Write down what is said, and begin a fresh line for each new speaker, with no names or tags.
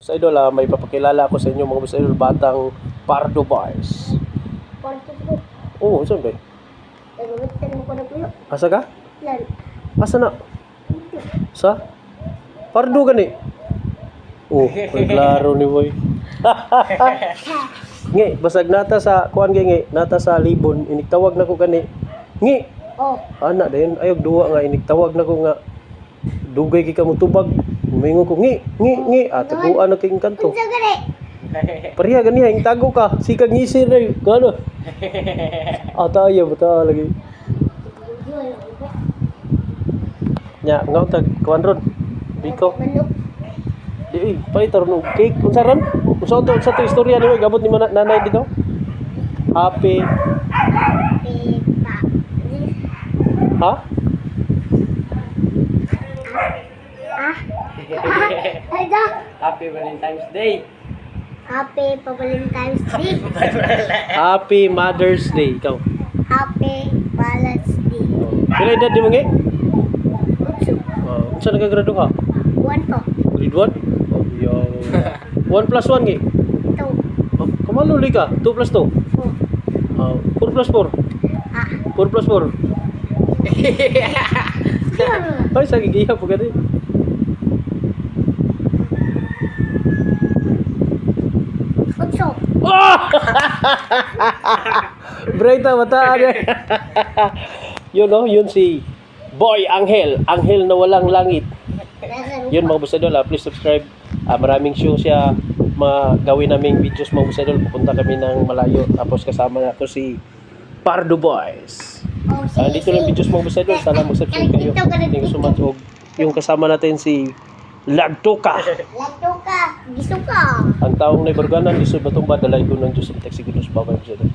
Sa idol, may papakilala ako sa inyo mga sa idol, batang Pardo Boys.
Pardo po.
Oo, saan ba?
Nagamitan mo ko na po yun.
Asa ka?
Lan.
Asa na? Sa? Pardo gani? Oh, klaro ni boy. Ngi, basag nata sa kuan ngi, nata sa libon, iniktawag na ko gani. Ngi.
Oh.
Ana din, ayog duwa nga iniktawag na ko nga. Dugay kay kamo tubag. Mingon ko ngi. Taguan na king kanto.
Unsa gani?
Pariya gani ang tago ka. Sikag ngisir na kano. Tayo bata lagi. Nya, ngaw tag kuan ron. Biko.
Manok.
Di palitar no cake. Unsa ron? Unsa to istorya ni gabot ni nanay dito? Happy.
Pepa.
Ha?
Ay da.
Happy Valentine's Day.
Happy Valentine's Day.
Happy Mother's Day ikaw.
Happy Valentine's Day.
Pila edad ni mo ngi?
Utso.
Unsa nagagrado ka?
One po.
Grade 1? Oh, yo. 1 plus 1 ngi.
Two.
Oh, kamaluli ka? 2 plus 2?
Four.
4 plus 4?
Ah.
4 plus 4? Ay, sa gigiya po gani.
Utso.
Oh! Brayta, mataan eh. Yun no, yun si Boy Angel. Angel na walang langit. Yun mga busadol, please subscribe. Maraming show siya gawin naming videos mga busadol. Pupunta kami ng malayo. Tapos kasama na ako si Pardo Boys. Dito lang videos mga busadol. Sana mag-subscribe kayo. Thank you so much. Yung kasama natin si Lagtoka.
Lato ka. Giso ka.
Ang taong na ibarganan, lisod batong ba, dalay ko ng Diyos ang taxi gunos pa mga busadol.